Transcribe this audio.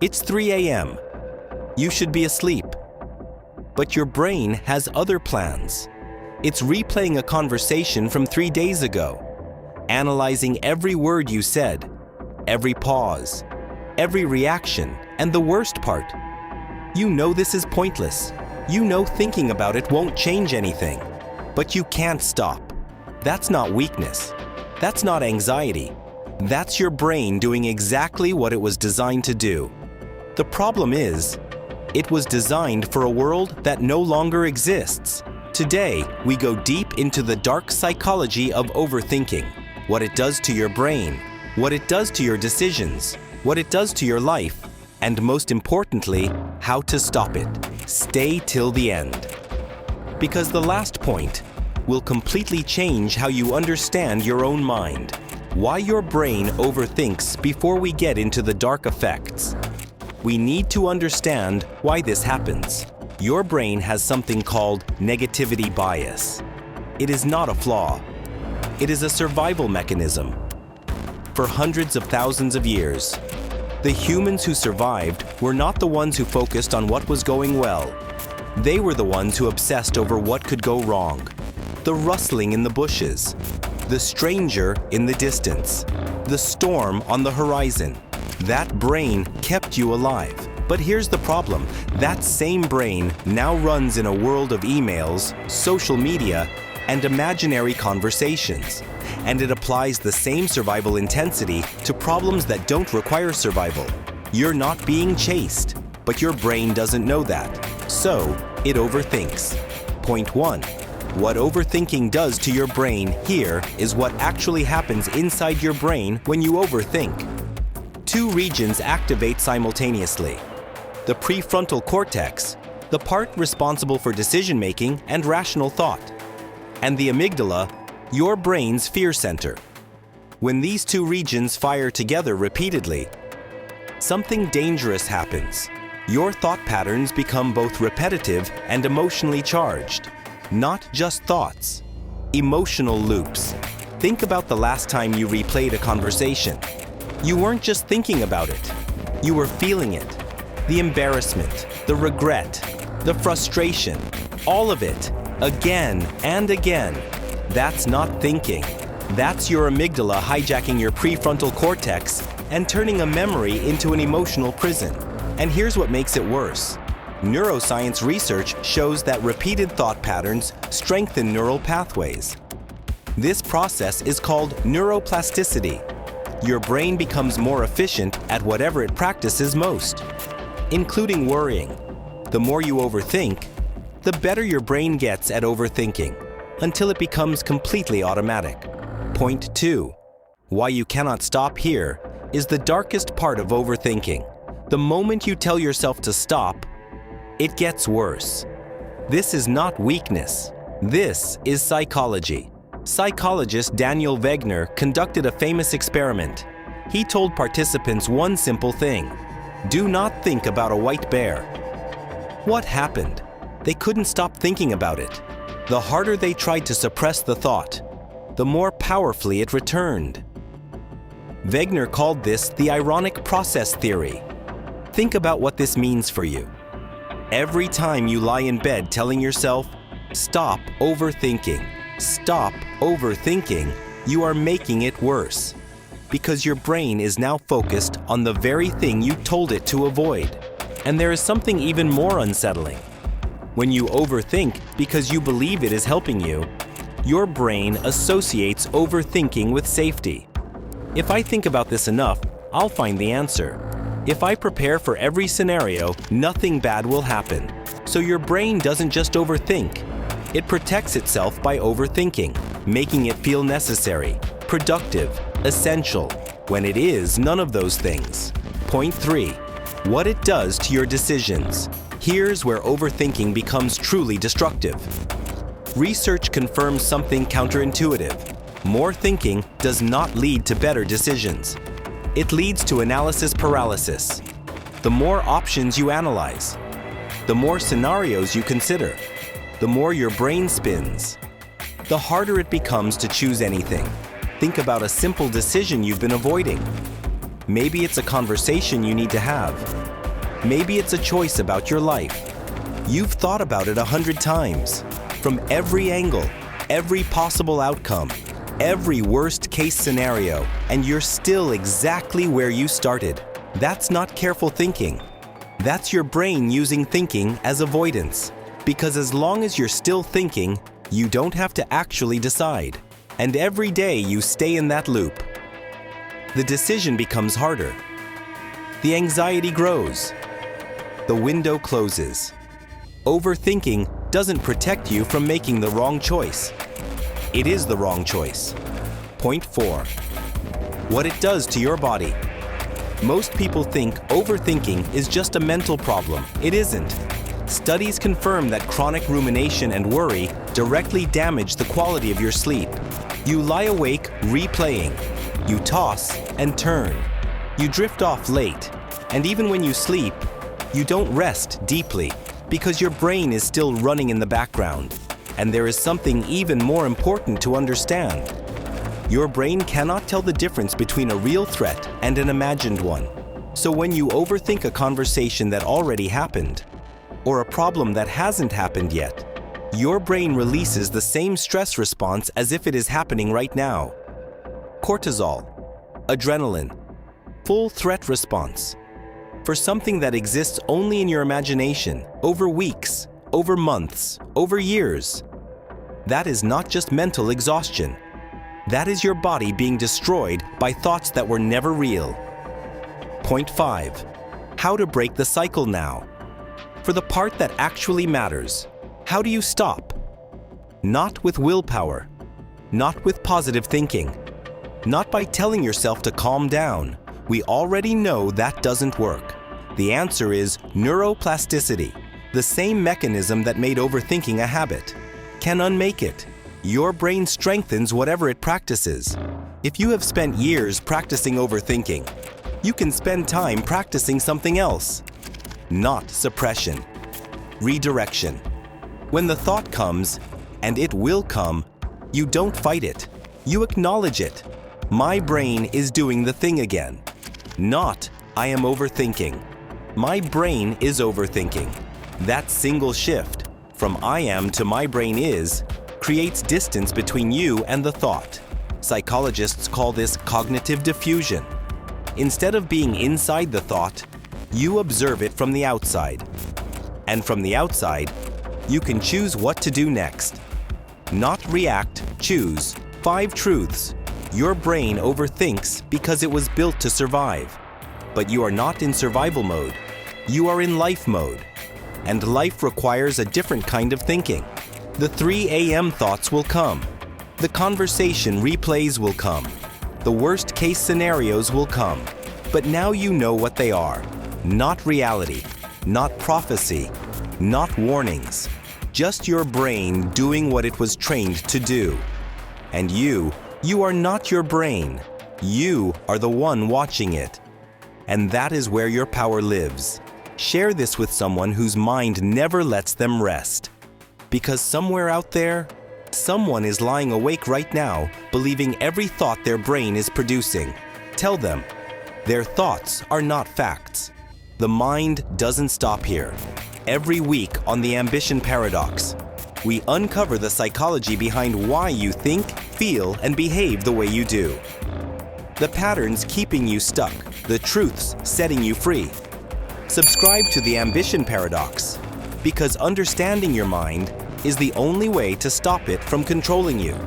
It's 3 a.m. You should be asleep. But your brain has other plans. It's replaying a conversation from 3 days ago, analyzing every word you said, every pause, every reaction, and the worst part. You know this is pointless. You know thinking about it won't change anything. But you can't stop. That's not weakness. That's not anxiety. That's your brain doing exactly what it was designed to do. The problem is, it was designed for a world that no longer exists. Today, we go deep into the dark psychology of overthinking, what it does to your brain, what it does to your decisions, what it does to your life, and most importantly, how to stop it. Stay till the end. Because the last point will completely change how you understand your own mind, why your brain overthinks before we get into the dark effects. We need to understand why this happens. Your brain has something called negativity bias. It is not a flaw. It is a survival mechanism. For hundreds of thousands of years, the humans who survived were not the ones who focused on what was going well. They were the ones who obsessed over what could go wrong. The rustling in the bushes, the stranger in the distance, the storm on the horizon. That brain kept you alive. But here's the problem. That same brain now runs in a world of emails, social media, and imaginary conversations. And it applies the same survival intensity to problems that don't require survival. You're not being chased, but your brain doesn't know that. So, it overthinks. Point 1. What overthinking does to your brain here is what actually happens inside your brain when you overthink. Two regions activate simultaneously. The prefrontal cortex, the part responsible for decision-making and rational thought, and the amygdala, your brain's fear center. When these two regions fire together repeatedly, something dangerous happens. Your thought patterns become both repetitive and emotionally charged. Not just thoughts, emotional loops. Think about the last time you replayed a conversation. You weren't just thinking about it. You were feeling it. The embarrassment, the regret, the frustration, all of it, again and again. That's not thinking. That's your amygdala hijacking your prefrontal cortex and turning a memory into an emotional prison. And here's what makes it worse. Neuroscience research shows that repeated thought patterns strengthen neural pathways. This process is called neuroplasticity. Your brain becomes more efficient at whatever it practices most, including worrying. The more you overthink, the better your brain gets at overthinking, until it becomes completely automatic. Point 2. Why you cannot stop here is the darkest part of overthinking. The moment you tell yourself to stop, it gets worse. This is not weakness. This is psychology. Psychologist Daniel Wegner conducted a famous experiment. He told participants one simple thing: do not think about a white bear. What happened? They couldn't stop thinking about it. The harder they tried to suppress the thought, the more powerfully it returned. Wegner called this the ironic process theory. Think about what this means for you. Every time you lie in bed telling yourself, stop overthinking, stop overthinking, you are making it worse. Because your brain is now focused on the very thing you told it to avoid. And there is something even more unsettling. When you overthink because you believe it is helping you, your brain associates overthinking with safety. If I think about this enough, I'll find the answer. If I prepare for every scenario, nothing bad will happen. So your brain doesn't just overthink. It protects itself by overthinking, making it feel necessary, productive, essential, when it is none of those things. Point 3. What it does to your decisions. Here's where overthinking becomes truly destructive. Research confirms something counterintuitive. More thinking does not lead to better decisions. It leads to analysis paralysis. The more options you analyze, the more scenarios you consider, the more your brain spins, the harder it becomes to choose anything. Think about a simple decision you've been avoiding. Maybe it's a conversation you need to have. Maybe it's a choice about your life. You've thought about it 100 times, from every angle, every possible outcome, every worst-case scenario, and you're still exactly where you started. That's not careful thinking. That's your brain using thinking as avoidance. Because as long as you're still thinking, you don't have to actually decide. And every day you stay in that loop. The decision becomes harder. The anxiety grows. The window closes. Overthinking doesn't protect you from making the wrong choice. It is the wrong choice. Point 4. What it does to your body. Most people think overthinking is just a mental problem. It isn't. Studies confirm that chronic rumination and worry directly damage the quality of your sleep. You lie awake replaying. You toss and turn. You drift off late. And even when you sleep, you don't rest deeply because your brain is still running in the background. And there is something even more important to understand. Your brain cannot tell the difference between a real threat and an imagined one. So when you overthink a conversation that already happened, or a problem that hasn't happened yet, your brain releases the same stress response as if it is happening right now. Cortisol, adrenaline, full threat response. For something that exists only in your imagination, over weeks, over months, over years. That is not just mental exhaustion. That is your body being destroyed by thoughts that were never real. Point 5. How to break the cycle now. For the part that actually matters, how do you stop? Not with willpower, not with positive thinking, not by telling yourself to calm down. We already know that doesn't work. The answer is neuroplasticity, the same mechanism that made overthinking a habit. Can unmake it. Your brain strengthens whatever it practices. If you have spent years practicing overthinking, you can spend time practicing something else. Not suppression. Redirection. When the thought comes, and it will come, you don't fight it. You acknowledge it. My brain is doing the thing again. Not, I am overthinking. My brain is overthinking. That single shift, from I am to my brain is, creates distance between you and the thought. Psychologists call this cognitive diffusion. Instead of being inside the thought, you observe it from the outside. And from the outside, you can choose what to do next. Not react, choose. 5 truths. Your brain overthinks because it was built to survive. But you are not in survival mode. You are in life mode. And life requires a different kind of thinking. The 3 a.m. thoughts will come. The conversation replays will come. The worst case scenarios will come. But now you know what they are. Not reality, not prophecy, not warnings. Just your brain doing what it was trained to do. And you are not your brain. You are the one watching it. And that is where your power lives. Share this with someone whose mind never lets them rest. Because somewhere out there, someone is lying awake right now, believing every thought their brain is producing. Tell them, their thoughts are not facts. The mind doesn't stop here. Every week on the Ambition Paradox, we uncover the psychology behind why you think, feel, and behave the way you do. The patterns keeping you stuck, the truths setting you free. Subscribe to the Ambition Paradox, because understanding your mind is the only way to stop it from controlling you.